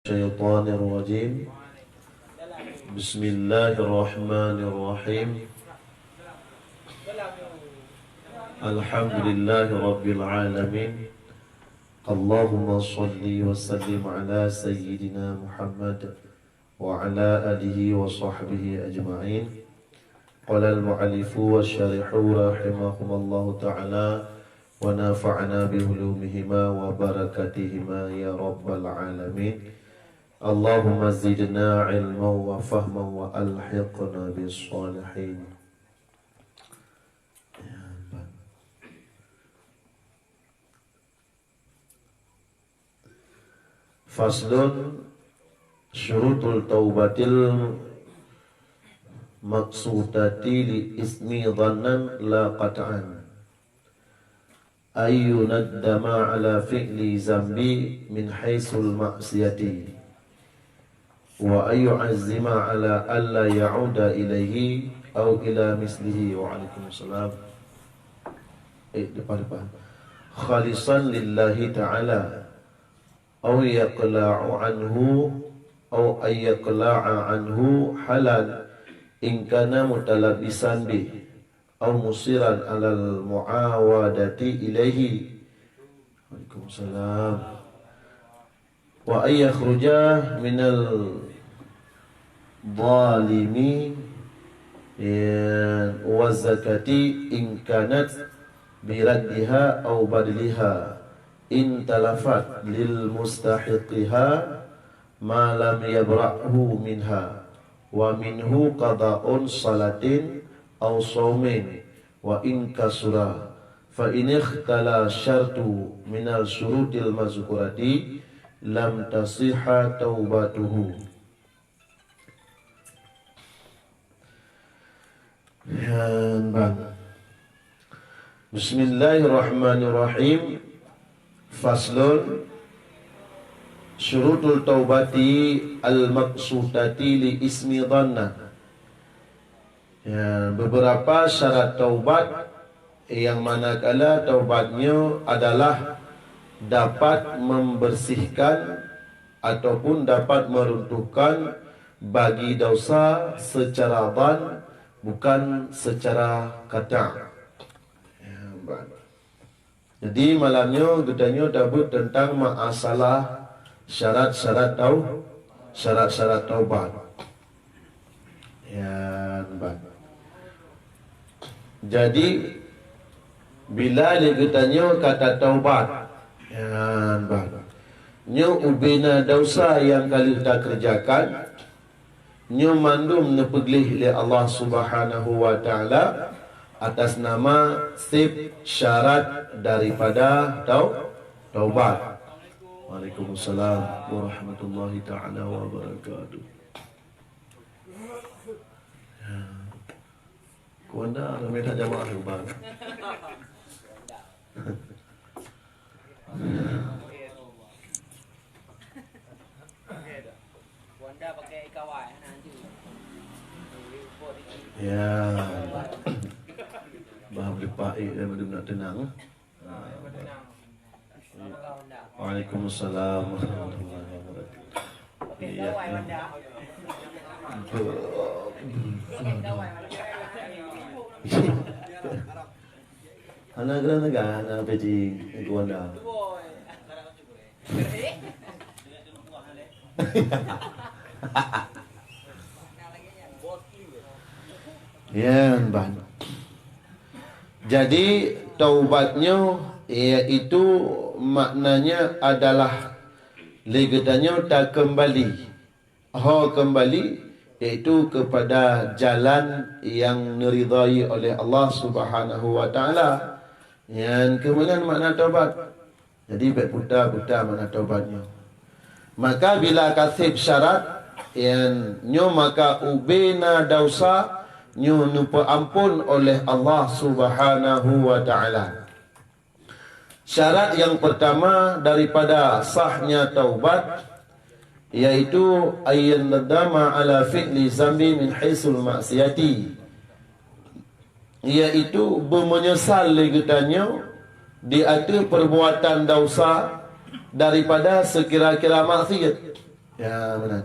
الشيطان الرجيم بسم الله الرحمن الرحيم الحمد لله رب العالمين اللهم صل وسلم على سيدنا محمد وعلى آله وصحبه أجمعين قال المؤلف والشارح رحمهم الله تعالى ونفعنا بعلومهما وبركاتهما يا رب العالمين Allahumma zidna ilma wa fahma wa alhiqna bis-salihin. Faslun syurutul taubatil maqsudati li ismi dhannan la qat'an ayyunaddama ala fi'li zambi min haisul ma'siyati wa ayyu'azzima ala alla ya'uda ilaihi au ila mislihi. Waalaikumsalam. Depan khalisan lillahi ta'ala au yaqla'u anhu au ayyaqla'a anhu halal in kana mutalabisan bi au musiran alal muawadati ilaihi. Waalaikumsalam. Wa ayyakhruja minal zalimi wa zakati in kanat biraddiha aw badliha in talafat lil mustahiqiha ma lam yabra'hu minha wa minhu qada'un salatin aw shaumin wa in kasura fa in ikhtala syartu minal syurutil mazkurati lam tasihha taubatuhu. Bismillahirrahmanirrahim. Faslun syurutul taubati al-maqsudati li ismi dhanna. Beberapa syarat taubat yang manakala taubatnya adalah dapat membersihkan ataupun dapat meruntuhkan bagi dosa secara dhan, bukan secara kata. Jadi malamnya gedanya dabut tentang masalah syarat-syarat taubat. Jadi bila gedanya kata taubat, nyo ubina dosa yang kali kita kerjakan, nyo mandum nepeglih oleh Allah Subhanahu wa taala atas nama sip syarat daripada taubat. Waalaikumsalam warahmatullahi taala wabarakatuh. Kuanda ramai tak jamaah bang. Ya, baham lepak dan belum nak tenang. Waalaikumsalam warahmatullahi wabarakatuh. Ya. Anak geran negara anak peci kuanda. Ya, ban. Jadi taubatnya iaitu maknanya adalah legetanya tak kembali. Kembali iaitu kepada jalan yang diridai oleh Allah Subhanahu wa taala. Yang kemudian makna taubat. Jadi baik putar-putar makna taubatnya. Maka bila kasih syarat yang nyo maka ubena dosa nyo nupa ampun oleh Allah Subhanahu wa taala. Syarat yang pertama daripada sahnya taubat yaitu ayyan nadama ala fi'li zambi min haisul ma'siyati, yaitu menyesal legetanya di atas perbuatan dosa daripada sekira-kira maksiat. Ya, benar.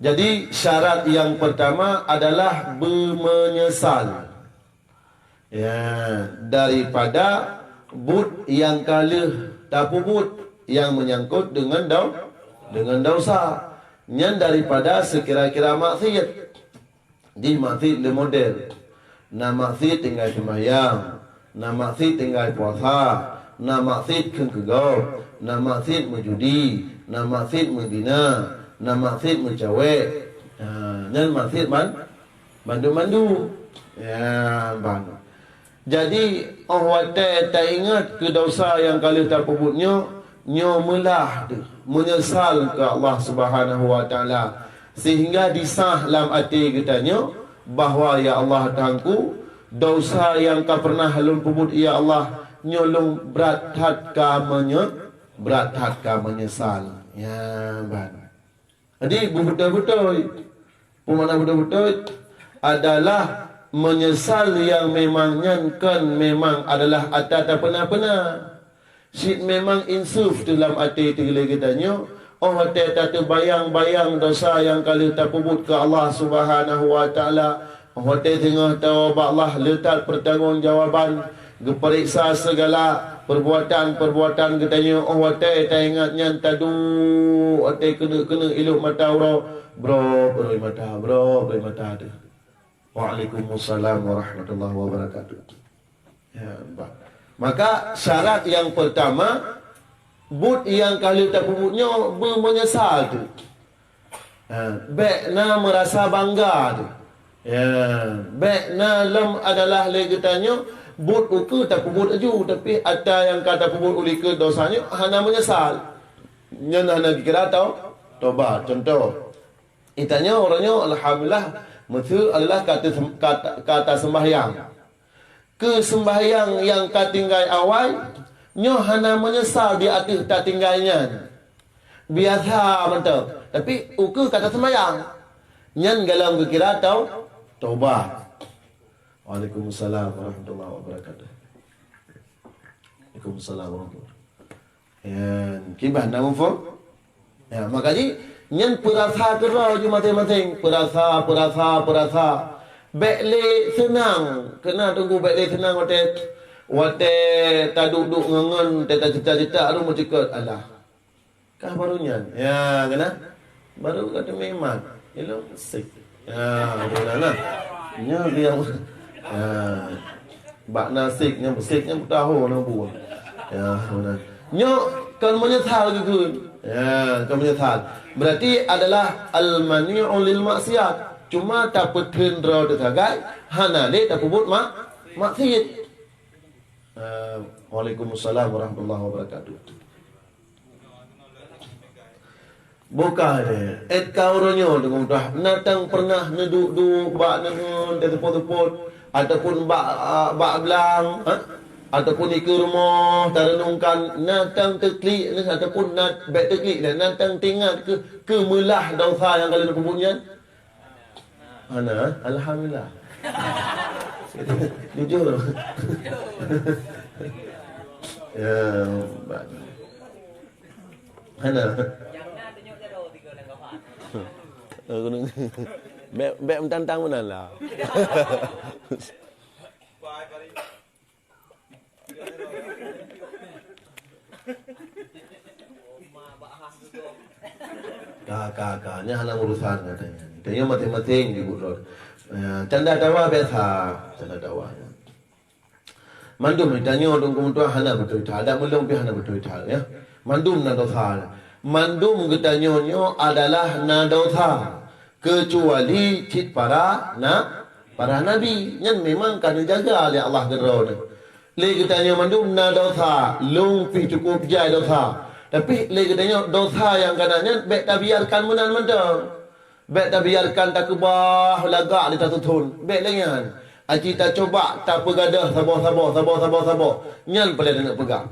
Jadi syarat yang pertama adalah bermenyesal. Ya, daripada but yang kalah tapubut yang menyangkut dengan dosa. Yang daripada sekira-kira maksiat. Di maksiat le model. Na maksiat tinggal sembahyang, na maksiat tinggal puasa, na maksiat kegau, na maksiat menjudi, na maksiat membina, na maksiat mencawek. Yang maksiat mandu-mandu. Ya, bang. Jadi orang tak ingat ke dosa yang kali terpebutnya, nyomelah menyesal ke Allah Subhanahu wa taala sehingga disah dalam hati kitanya bahawa ya Allah Tuhanku, dosa yang kau pernah halun pebut ya Allah nyolong berat hat ka menyesal. Ya, bang. Jadi betul-betul pemana betul-betul adalah menyesal yang memangnya kan memang adalah atas tak pernah. Syed memang insuf dalam hati tinggal kitanya. Allah tak terbayang-bayang dosa yang kali tak pebut ke Allah Subhanahu wa taala. Allah tengah tahu Allah letak pertanggungjawaban, geperiksa segala perbuatan-perbuatan kitanya. Allah tak ingatnya tadu kena iluk mata bro mata ada. Waalaikumsalam warahmatullahi wabarakatuh. Ya, maka syarat yang pertama, but yang kali tak pebutnya menyesal tu. Baikna merasa bangga tu. Ya, baikna lam adalah legetanya but uku tak pebut aju, tapi ada yang kata pebut ulika dosanya hana menyesal. Nyan hana kira tahu tobat. Contoh, itanya orangnya alhamdulillah betul adalah kata sembahyang. Ke sembahyang yang kau tinggal awal, nyo hana menyesal di atas tak tinggalnya. Biasa betul. Tapi uku kata sembahyang. Nyan galam kira tahu taubat. Waalaikumsalam warahmatullahi wabarakatuh. Waalaikumsalam warahmatullahi wabarakatuh. Ya, kibah nama fo? Ya, makanya nyan perasa kerja je masing-masing. Perasa. Bekle senang. Kena tunggu bekle senang. Wate tak duduk ngengen. Tak cita-cita. Aduh mencikut. Alah. Kah barunya. Ya, kena. Baru kata memang. Itu sik. Ya, benar lah. Nya dia. Ya. Bak nasiknya. Siknya bertahu. Nampu. Ya, benar. Nya kan menyesal ke. Ya, kau menyesal. Berarti adalah al-mani'u lil maksiat. Cuma tak petendra tersagai, hana le tak pebut maksiat. Waalaikumsalam warahmatullahi wabarakatuh. Bukan kau ronyo dengan dah natang pernah neduk bak nengun tepot-tepot ataupun bak belang, ataupun ke rumah tak renungkan natang terklik ataupun nat baik terklik dan natang tinggal ke melah dosa yang kalian pebutnya. Ana alhamdulillah. Jujur. Ya, ana. Bek mentantang mana lah. Kakaknya hanya urusan katanya. Dia mati-mating di buruk. Tanda dakwah biasa, tanda dakwah. Mandum ditanya orang kemudian hana betul tak ada belum pi hana betul tak ya. Mandum na dosa. Mandum getanya adalah na dosa kecuali kit para nabi yang memang kena jaga oleh Allah Gerau ni. Le getanya mandum na dosa, long pi cukup jai dosa. Tapi le getanya dosa yang kananya baik tak biarkan menan mentang. Baik tak biarkan tak kebah lagak di tatutun. Baik lengan. Aci tak coba tak pegadah sabar. Nyan pada nak pegang.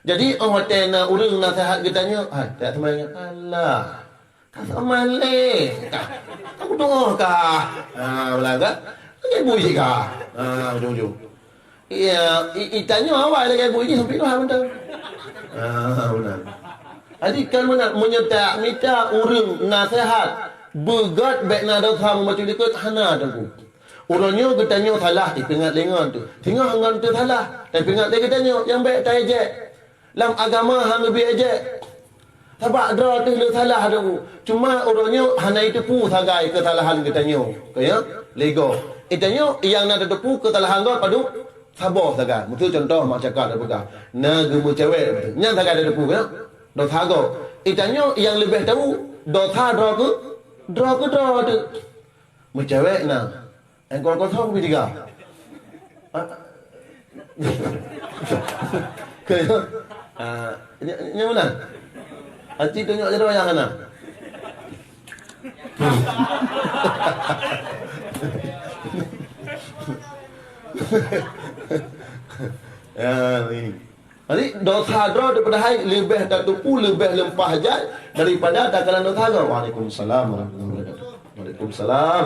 Jadi orang tena urang nasihat kitanya, tak semayang. Allah. Tak semale. Aku doa kah? Belagak. Lagi bunyi kah? Ujung-ujung. Ya, itanya awal lagi bunyi sampai tu betul. Benar. Jadi kan menyertai minta urang nasihat begat baik na dosa membaca dikit hana tengku. Urangnya ketanya salah ingat lengan tu. Tengok lengan tu salah. Tapi ingat dia ketanya yang baik tak ejek. Dalam agama hang lebih ejek. Sebab dra tu le salah tu. Cuma urangnya hana itu pu sagai kesalahan ketanya. Kaya lego. Itanya yang nak tepu kesalahan tu padu sabar sagai. Mutu contoh mak cakap dah pegang. Na gemu cewek. Nya sagai ada tepu ya. Dosa go. Itanya yang lebih tahu dosa dra ke tu. Mu cewek na. Engkau kosong pergi tiga. Kaya, ini mana? Haji tunjuk je doang yang mana? Ini. Jadi dosa dra daripada hai lebih tak tupu lebih lempah jat daripada takaran dosa dra. Waalaikumsalam warahmatullahi wabarakatuh. Waalaikumsalam.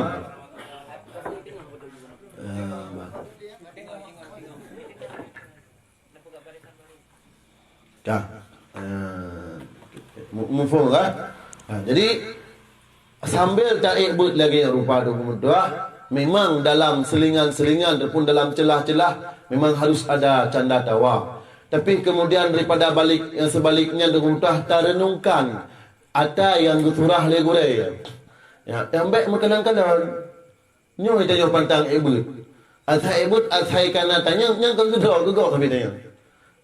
Dah. Mufhum kan? Jadi sambil tarik but lagi rupa 22, memang dalam selingan-selingan ataupun dalam celah-celah memang harus ada canda tawa. Tapi kemudian daripada balik yang sebaliknya dengan renungkan ada yang guturah legure. Ya, yang baik kadang-kadang nyo kita yo pantang ebut. Asai ebut asai kana tanya yang gegok kami tanya.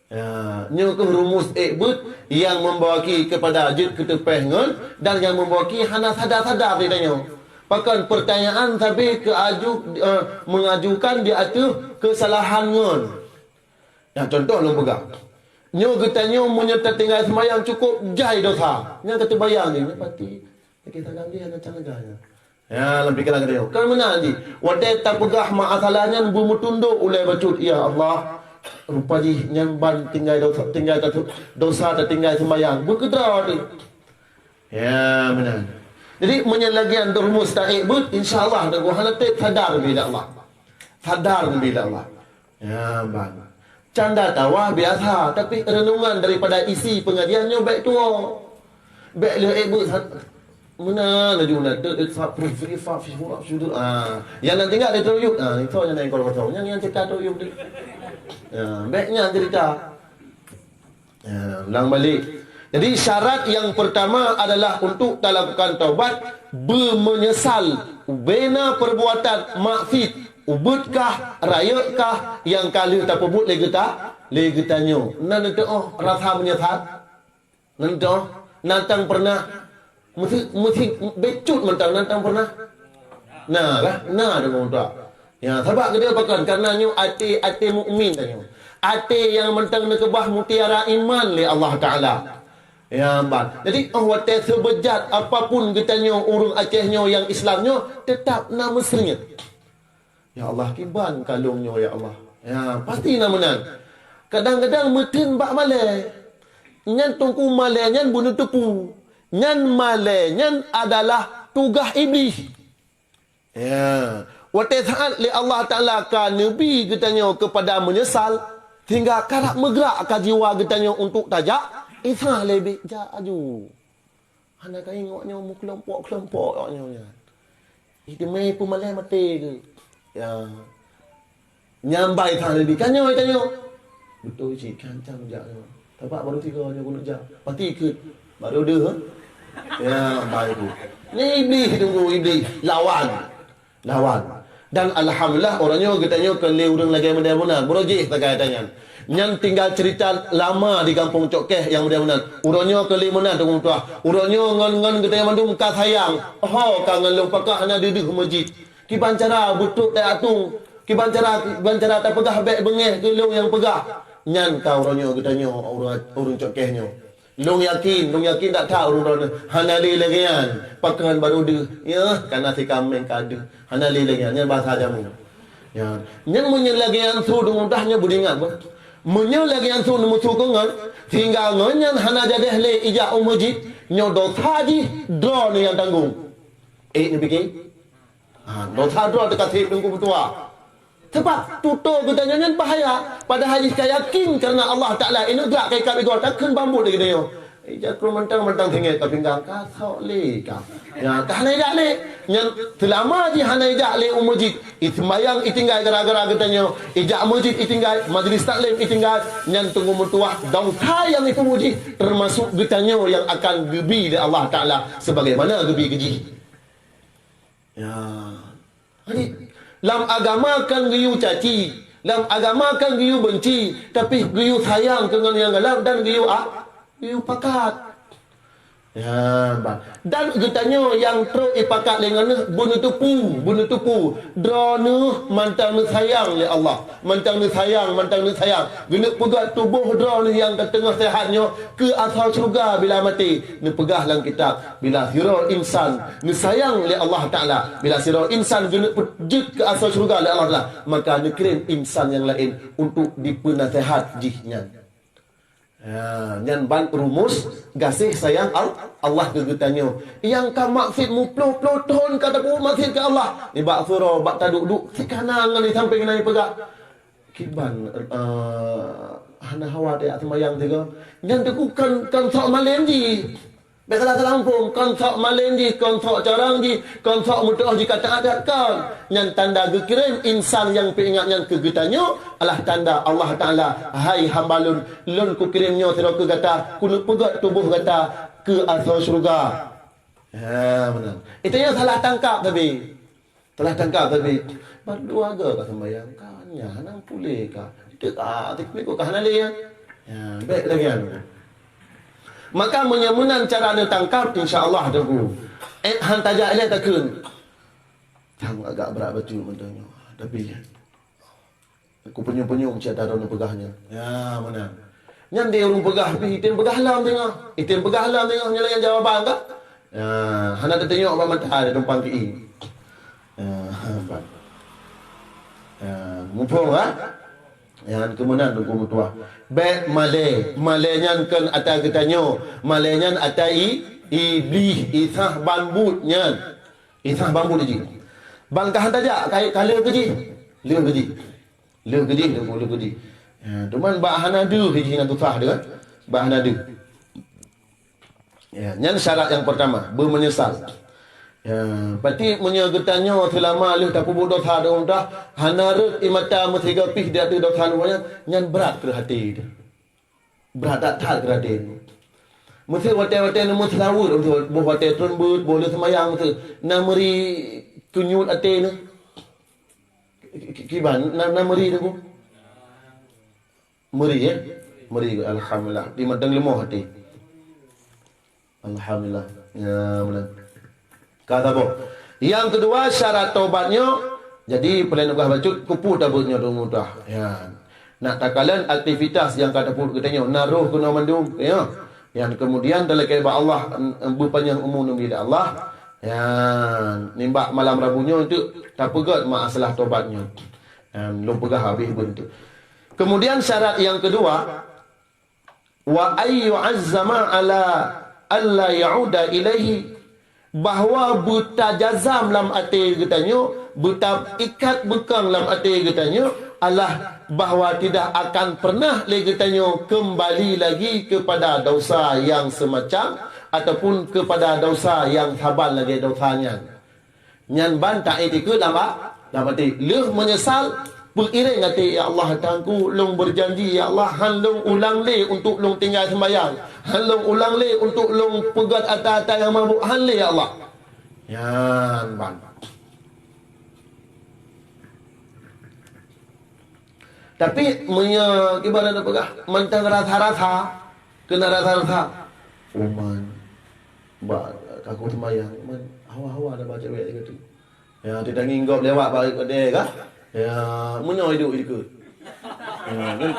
Ya, nyo ke rumus ebut yang membawaki kepada jid ketepengan dan yang membawaki hana sadar-sadar dia tanya. Bahkan pertanyaan tapi mengajukan dia tu kesalahan ngon. Yang contoh lo pegang. Nyo ketanya menyerta tinggal sembahyang cukup jai dosa. Yang kata bayang ni pati. Kita ganti macam negara. Ya, lebih kena dia. Kan mana ni? Wadai tak pegah masalahnya bumi tunduk oleh bacut. Ya Allah, rupa ji nyamban tinggal dosa tertinggal sembahyang. Berkedra tu. Ya, benar. Jadi menyelagian rumus ta'ib but insya-Allah dah gua halatik sadar bila Allah. Sadar bila Allah. Ya, bang. Canda tawa biasa, tapi renungan daripada isi pengajiannya baik tua. Baik le ebut mana laju nak yang nanti enggak dia tuyuk. Itu yang lain kalau kata. Yang cerita tuyuk dia. Baiknya cerita. Ulang balik. Jadi syarat yang pertama adalah untuk kita lakukan taubat bermenyesal bena perbuatan maksiat. Ubutkah, rayatkah yang kali tak pebut lagi tanyo. Nan itu rasa menyesal. Nan itu nantang pernah mesti becut mentang nantang pernah. Nah lah, nah dengan tu. Ya, sebab dia pakan karena nyu ati mukmin tanyo. Ati yang mentang nak kebah mutiara iman li Allah Taala. Ya, bang. Jadi wate sebejat apapun kita nyu urung Acehnya yang Islamnya tetap nama seringat. Ya Allah, kiban kalungnya ya Allah. Ya, pasti nak menang. Kadang-kadang meten bak malai. Nyan tungku malai, nyan bunuh tepu. Nyan malai, nyan adalah tugas iblis. Ya. Waktu saat li Allah Ta'ala kan Nabi katanya kepada menyesal. Hingga karak megrak ke jiwa katanya untuk tajak. Isah lebih jaju. Anda tengoknya mu kelompok-kelompok. Itu mai pun malai mati ke. Ya, nyambai thang lebih kan nyo tanya betul cik kan jam jak tapak baru 3 nya guna jak pati ikut baru dia ya baik tu ni iblis tunggu iblis lawan dan alhamdulillah orangnya katanya kele urang lagi mudah-mudahan berojih tak tanya yang tinggal cerita lama di kampung Cokeh yang mudah-mudahan urangnya kele menan tunggu tuah urangnya ngan katanya mandum ka sayang kangen lu pakak hana duduk masjid kiban cara butuk tak atung kiban cara tak pegah baik bengeh ke long yang pegah nyan kau orangnya katanya orang Cokehnya long yakin tak tahu orang hanali lagi kan pakan baru dia ya kana si kambing kada hanali lagi nyan bahasa jamu ya nyan menyelagian su dungdahnya budingan menyel lagi yang su mutu kongan hingga ngan hana jadi le ija masjid nyo dosa ji draw ni yang tanggung ni fikir dosa dua dekat hip tunggu bertua. Sebab tutur kita nyanyian bahaya. Pada hadis saya yakin kerana Allah Ta'ala ini gerak kaikat begor takkan bambu lagi dia. Jakru mentang-mentang tinggal ke pinggang ka thok le ka. Ya ka hanai dak le. Yang selama ji hanai dak le masjid. Itmayang itinggal gara-gara katanya. Ijak masjid itinggal, majlis taklim itinggal, yang tunggu mutuah daun yang itu masjid termasuk getanya yang akan gebi oleh Allah Taala sebagaimana gebi geji. Ya. Jadi dalam agama kan giyu caci, dalam agama kan giyu benci, tapi giyu sayang dengan yang galak dan giyu pakat. Ya, bang. Dan getanya yang teruk ipakat dengan bunuh tupu. Drone mantang ni sayang le Allah. Mantang ni sayang. Guna pegat tubuh drone yang ke tengah sehatnya ke asal syurga bila mati. Ni pegah dalam kitab. Bila sirah insan ni sayang le Allah Taala. Bila sirah insan guna pejut ke asal syurga le Allah Taala, maka ni kirim insan yang lain untuk dipenasihat jihnya. Ya, yang ban rumus gasih sayang Allah kegetanya. Yang ka maksud mu ploh-ploh ton kata ku maksud ke Allah. Ni bak surah bak taduk-duk sekanang ni sampai kena pegak. Kiban hana hawa dia semayang tiga. Yang tu kan sok malen ji. Bekala Lampung kan sok malen ji, kan sok carang ji, kan sok mudah ji kata adat kan. Yang tanda gekirim insan yang peingat yang kegetanya adalah tanda Allah Taala. Hai hamba lun ku kirimnya sira ke kata kuno pegat tubuh kata ke asal syurga. Ha benar. Itu yang salah tangkap tapi. Berdua ke sembahyang kan ya nang pulih ka. Kita tak teknik ko kahana le ya. Ya, baik lagi anu. Maka menyamunan cara anda tangkap insya-Allah tunggu. Hantaja ile takun. Tang agak berat betul mentanya. Tapi aku penyung-penyung cerita daun pegahnya. Ya, mana? Nyan dia urung pegah pi itin pegah lam tengah. Nyala yang jawaban tak? Ya, hana ada tengok apa mata ada tumpang ki. Ya, bang. Ya, mumpung yang kemudian tunggu mutua. Baik Malay kan atas getanyo. Malaynya atas iblis isah bambutnya. Isah bambut je. Bangkahan tajak kala keji. Le keji. Ya, teman bah hanadu keji dengan tusah dia kan. Bah hanadu. Ya, yang syarat yang pertama bermenyesal. Ya, berarti menyegetannya selama alih tak pubuk dosa dah dah hanarut imata mutiga pih dia tu dosa namanya nyan berat ke hati dia. Berat tak ke hati. Mesti wate-wate nemu selawut untuk buh wate trembut boleh semayang tu nameri tunyut ate ni. Kiban nameri tu. Meri ya. Meri alhamdulillah di madang lemah hati. Alhamdulillah. Ya benar. Kata apa? Yang kedua syarat taubatnya. Jadi pelai nak bacut kupu tabutnya tu mudah. Ya. Nak takalan aktivitas yang kata pun katanya naruh guna mandum ya. Yang kemudian dalam kaibat Allah berpanjang umur nabi Allah. Ya, nimbak malam Rabunya itu tak pegat masalah taubatnya. Belum pegah habis bentuk. Kemudian syarat yang kedua wa ayyu azzama ala alla yauda ilaihi, bahawa buta jazam lam ati katanya, buta ikat bekang lam ati katanya Allah bahawa tidak akan pernah lagi katanya kembali lagi kepada dosa yang semacam ataupun kepada dosa yang sabar lagi dosanya. Nyan ban tak etika lama ati leh menyesal beriring hati, ya Allah tangku long berjanji ya Allah han long ulang le untuk long tinggal sembahyang, han long ulang le untuk long pegat atas-atas yang mabuk, han le ya Allah. Ya ban. Tapi punya ibarat apa kah? Mentang rasa-rasa, kena rasa-rasa. Uman, aku sembahyang, man hawa-hawa dah baca ayat gitu. Ya tidak nginggap lewat balik ke dia kah? Ya, munyo hidup ikut. Ya, kan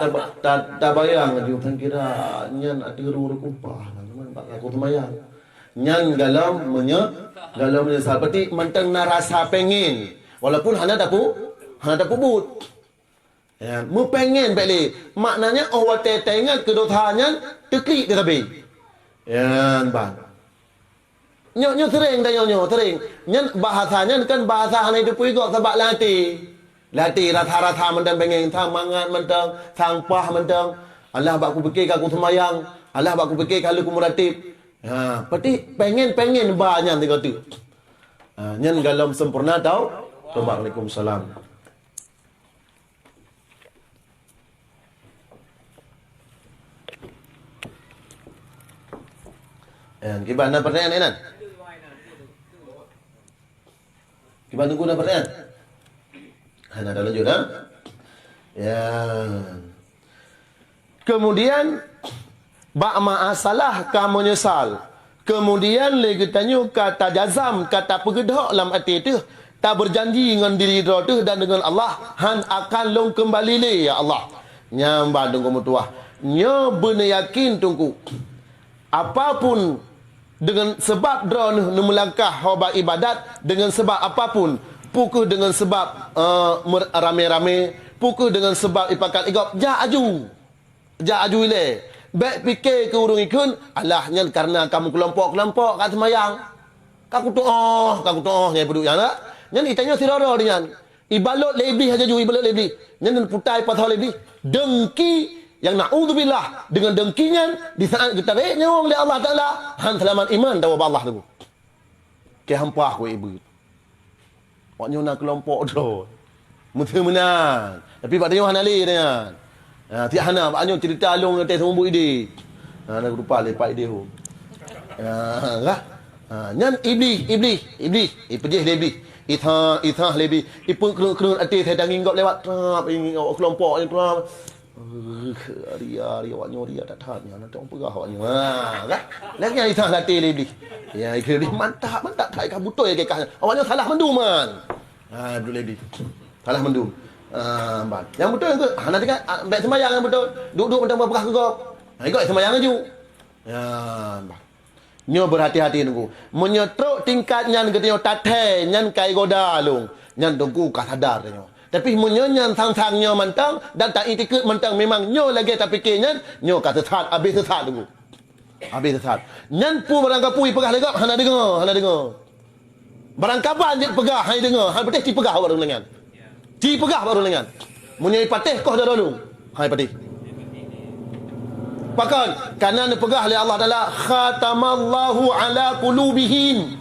tak bayang dia kan kira nyan ada ru kupah, teman bak aku sembahyang. Nyan galam menyesal seperti mentang narasa pengen walaupun hana tak pubut. Ya, mu pengen balik. Maknanya Allah tengok kedosanya tekik ke tepi. Ya, bang. Nyo sering dah nyo sering. Nyan bahasanya kan bahasa hana itu pui gok sebab latih rasa-rasa mentang pengen sang mangat mentang sang pah mentang Allah bak aku fikir aku semayang, Allah bak aku fikir kalau aku meratib. Pati pengen banyak dia kata. Nyan galam sempurna tau. Waalaikumsalam. Gimana pertanyaan Enan? Gimana tunggu nak pertanyaan? Hana dah lanjut dah. Ya. Kemudian bak ma'asalah ka menyesal. Kemudian lagi tanya kata jazam, kata pergedak dalam hati tu, tak berjanji dengan diri tu dan dengan Allah, han akan long kembali le ya Allah. Nyamba tunggu mutuah. Nya benar yakin tunggu. Apapun dengan sebab drone melangkah hoba ibadat dengan sebab apapun, pukul dengan sebab rame-rame, pukul dengan sebab ipakat igop ja aju le baik fikir ke urung ikun alahnya karena kamu kelompok-kelompok kat semayang kaku toh nya peduk yang nak nyan itanya sirara dengan ibalot lebih aja ju ibalot lebih nyan putai pasal lebih dengki yang na'udzubillah dengan dengkinya di saat kita baik nyawang oleh Allah Ta'ala han selamat iman dawa Allah tu ke hampa aku ibu waknya nak kelompok tu mesti menang tapi pada yang hanali dia tiap hana maknanya cerita alung atas semua ide nak lupa lepak ide tu lah nyan iblis pejih lebih itah lebih ipu kena atas saya dangin gop lewat trap kelompok ni trap Ria awaknya tak tahannya nanti orang perah awaknya kan lagi yang itah latih lebih ya lebih mantap tak ikan butuh ya kekah awaknya salah mendum man betul lebih salah mendum yang betul yang tu nanti kan baik sembahyang yang betul duduk macam berperah ke kau ikut sembahyang aja ya nyo berhati-hati tunggu menyetruk tingkat nyan katanya tatai nyan kai goda long nyan tunggu kah sadar tanya tapi menyanyan sang-sangnya mentang dan tak itikut mentang memang nyo lagi tak fikirnya nyo kata sesat habis sesat dulu. Habis sesat. Nyan pu barang kapui pegah legap hana dengar. Barang kaban je pegah hai dengar. Hai patih ti pegah baru lengan. Ti pegah baru lengan. Munyai patih kau dah dulu. Hai patih. Pakan kanan pegah oleh Allah Taala khatamallahu ala qulubihim.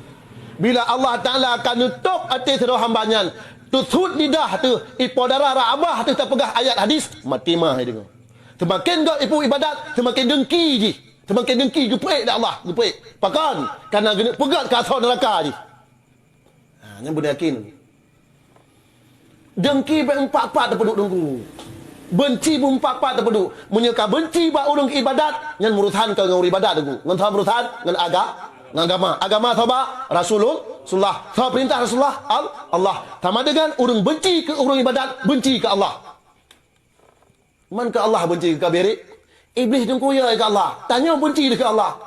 Bila Allah Taala akan nutup hati seluruh hambanya tusut lidah tu ipodara rabah tu terpegah ayat hadis mati mah dia. Semakin kau ipu ibadat semakin dengki je. Semakin dengki gepek dak Allah, gepek. Pakan kerana kena pegat ke asal neraka je. Yang beryakin. Dengki berempat-empat terpeduk dengku. Benci berempat-empat terpeduk. Menyeka benci bak urung ibadat yang urusan ke dengan ibadat dengku. Dengan urusan dengan agama sahabat Rasulullah sahabat perintah Rasulullah Allah sama dengan urung benci ke urung ibadat benci ke Allah man ke Allah benci ke kabiri iblis dengku ya ke Allah tanya benci ke Allah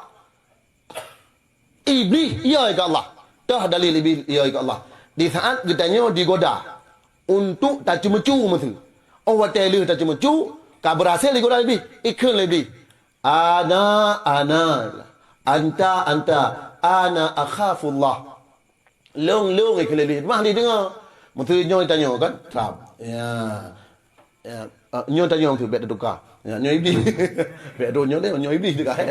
iblis ya ke Allah dah dalil iblis ya ke Allah di saat kitanya digoda untuk tak cuma-cu mesti orang tele tak cuma-cu kau berhasil digoda lebih ikut lebih ana anta ana akhafullah long ikhlali mah dia dengar mesti nyoy tanya kan trap ya nyoy tanya tu bet tukar ya nyoy iblis bet do nyoy iblis dekat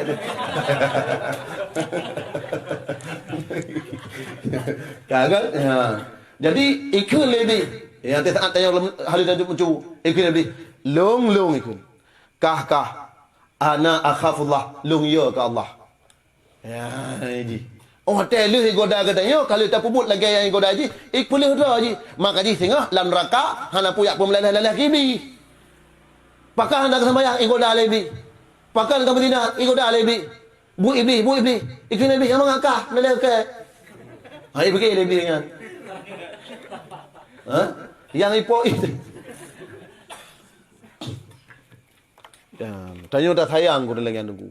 dia kan ya jadi ikhlali ya tak tanya hal itu mencu ikhlali long ikhl kah ana akhafullah long ya ke Allah. Ya, ji. Oh, teleh goda katanya kalau tak puput lagi yang goda ji, boleh dah ji. Maka ji tengah dalam neraka hana puyak pun melalah kibi. Pakai hendak sembahyang goda lebi. Pakai hendak berdina goda lebi. Bu iblis. Ikut lebi yang mengakah melalah ke. Hai pergi lebi dengan. Yang ipo itu. Dan tanya dah sayang goda dengan tunggu.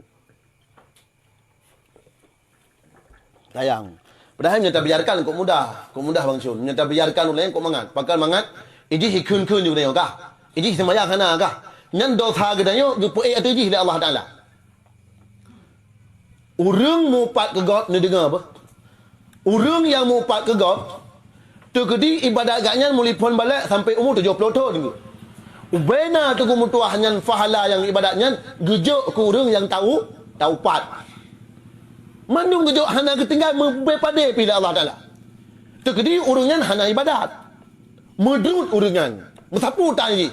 Sayang. Padahal nyata biarkan kok mudah Bang Syul. Nyata biarkan uleng kok mangat. Pakal mangat, iji hikun juga dia kah? Iji semaya kana kah? Nyan dosa gedanya gepe atu iji Allah Taala. Urang mupat ke God ni dengar apa? Urang yang mupat ke God tu kedi ibadat agaknya mulai pon balik sampai umur 70 tahun. Ubena tu kumutuah nyan fahala yang ibadatnya gejuk ku urang yang tahu taupat. Mandung gejuk hana ketinggal membepade pila Allah Taala. Tekedi urungan hana ibadat. Medrut urungan. Bersapu tadi.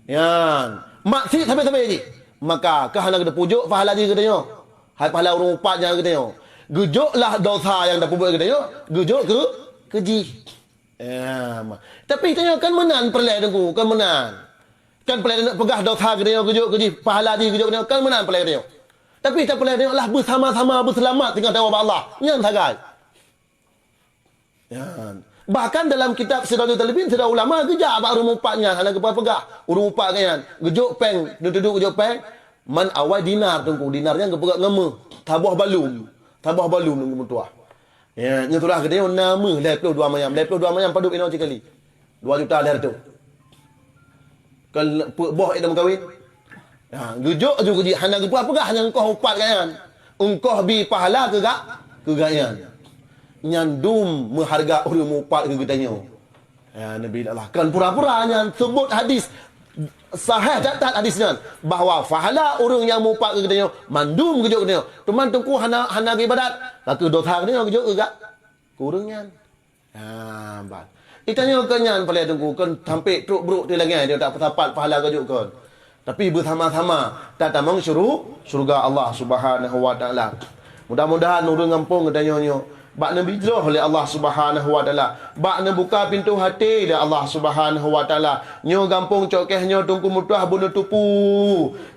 Yan. Maksud sampai-sampai ni. Maka ke hana kena pujuk fahala dia katanya. Hai pahala urung upatnya katanya. Gejuklah dosa yang dah buat katanya. Gejuk ke keji. Ya. Tapi tanya kan menan perlai tu kan menan. Kan pelai nak pegah dosa katanya gejuk keji pahala dia gejuk katanya kan menan pelai katanya. Tapi tak pelai katanya lah bersama-sama berselamat dengan tawab Allah. Yang sagai. Ya. Bahkan dalam kitab Siratul Talibin sudah ulama gejak abang urung upatnya hana ke pegah urung upat kan gejuk peng duduk gejuk peng man awal dinar tunggu dinarnya ke pegak ngema tabah balum nunggu mutuah ya nya tulah gede nama leplo 2 mayam paduk ino sekali 2 juta ler tu kan boh idam kahwin ha gejuk juga di hana ke pegah hanya engkau upat kan engkau bi pahala ke gak yan nyandum mengharga urang upat ke gedanya. Ya Nabi Allah kan pura-pura nya sebut hadis sahih tak hadisnya bahawa pahala urang yang mupat ke gedanya mandum gejuk gedanya. Teman tungku hana ibadat. Laku dosa gedanya gejuk ke gak kurangnya. Ha bang. Itanya kenyan pala tungku kan sampai truk bruk dia lagi dia tak dapat pahala gejuk kan. Tapi bersama-sama tak tamang syurga Allah Subhanahu wa taala. Mudah-mudahan urang kampung gedanya bak na bijrah oleh Allah Subhanahu wa taala. Bak na buka pintu hati dia Allah Subhanahu wa taala. Nyo gampung cokehnya tungku mutuah bunuh tupu.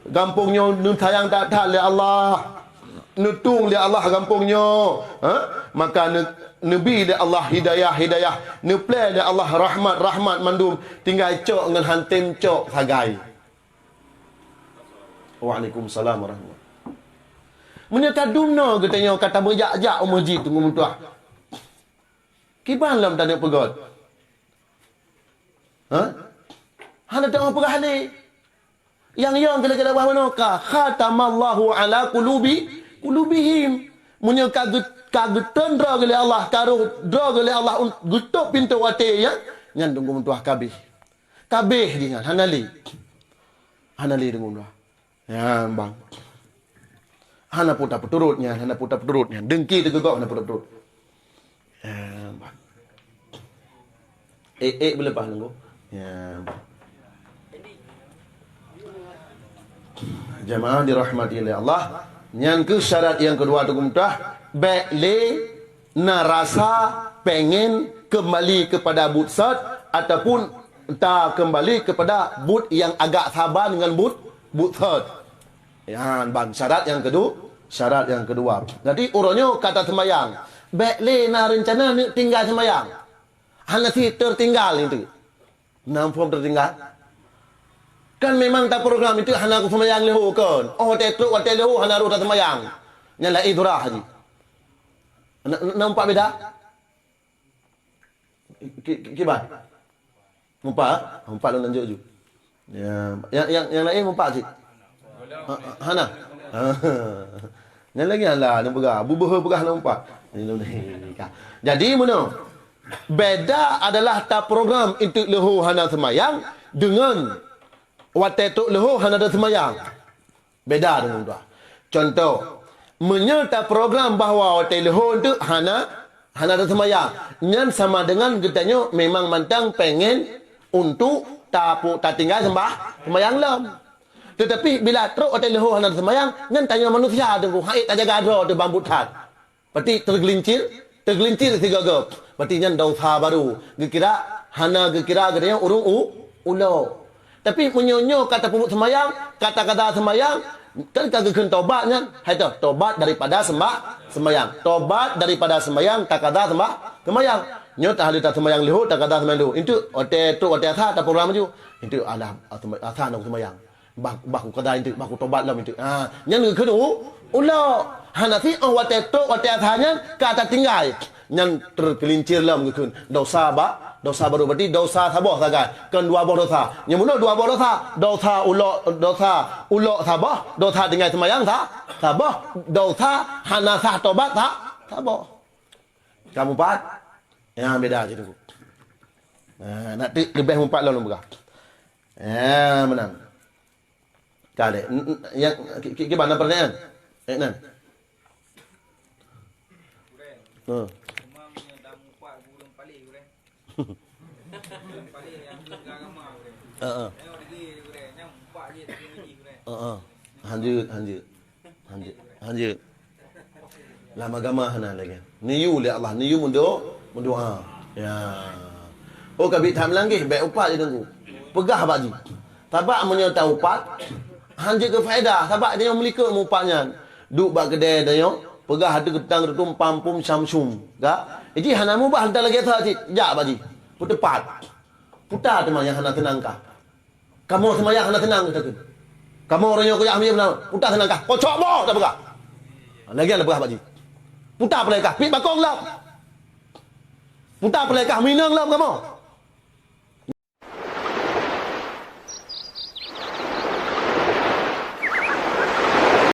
Gampungnya nu sayang tak tak oleh Allah. Nutung dia Allah gampungnya. Ha? Maka nabi dia Allah hidayah. Nu play dia Allah rahmat mandum. Tinggal cok dengan hantim cok sagai. Waalaikumsalam warahmatullahi. Menyata dumno katanya kata berjak-jak masjid tunggu mutuah. Kiban lam tak ada pegot. Ha? Hana tak apa hali. Yang kala-kala bahawa manakah khatamallahu ala qulubihim. Munya kagetan dra gele Allah taruh dra gele Allah gutuk pintu wate ya. Nyan tunggu mutuah kabeh. Kabeh dengan hanali tunggu mutuah. Ya bang. Hana putar peturutnya. Dengki tergegok hana putar peturut. Boleh lepas nunggu. Ya. Jamaah dirahmati oleh Allah. Yang ke syarat yang kedua tu kumtah. Bekle na rasa pengen kembali kepada but sat ataupun tak kembali kepada but yang agak sabar dengan but sat. Ya, bang syarat yang kedua. Jadi urangnya kata sembayang. Bekle na rencana ni tinggal sembayang. Hana si tertinggal itu. Nampum tertinggal. Kan memang tak program itu hana ku sembayang leho kan. Oh tetruk hotel leho hana ru tak sembayang. Nyala idrah haji. Nampak beda? Kibat. Empat lu lanjut ju. Ya, yang lain empat sih. Hana. Yang lagi lah nak berah. Bubuh berah nampak. Jadi mana? Beda adalah tak program untuk lehu hana semayang dengan watetuk lehu hana ada semayang. Beda dengan tu. Contoh, menyerta program bahawa watetuk lehu untuk hana ada semayang. Yang sama dengan katanya memang mantang pengen untuk tak tinggal sembayang lam. Tetapi bila teruk hotel leho hana semayang, ngan tanya manusia tu, haid tak jaga adro tu bambut hat. Berarti tergelincir sigagap. Berarti ngan dosa baru. Gekira hana gekira katanya urung ulo. Tapi menyonyo kata pemut semayang, kata-kata semayang, kan kagak tobat kan? Hai tu, tobat daripada semayang. Tobat daripada semayang, tak kata semayang. Nyo tak ada semayang leho, tak kata semayang leho. Itu hotel asal tak program tu. Itu alah asal nak semayang. Baku kadai itu, baku tobat lah itu. Yang kedua, ulo hanasi watai asalnya kata tinggal. Yang tergelincir lah mungkin dosa baru berarti dosa sabah saja. Kan dua buah dosa. Yang mana dua buah dosa? Dosa ulo sabah, dosa tinggal semayang sabah, dosa hanasah tobat sabah. Kamu empat? Yang beda je tu. Nak lebih empat lalu berah. Menang. Kali. Yang gimana pertanyaan? Nan. Hanjut. Lama agama hana lagi. Niyu oleh Allah, niyu mendoa. Ya. Oh kabit tham lagi, baik upat je tunggu. Pegah baji. Tabak menyerta upat. Hanjut ke faedah, tabak dia melika upatnya. Duk bak kedai dia, pegah ada ketang tu pampum samsum. Gak? Jadi hana mubah hantar lagi atas cik. Jak baji. Putepat. Putar teman yang hana tenangkah. Kamu semayang hana tenang kita tu. Kamu orang yang kuliah ambil benar. Putar tenangkah. Kocok boh tak pegah. Lagi ada pegah baji. Putar pelekah. Pit bakong lah. Putar pelekah minang lah kamu.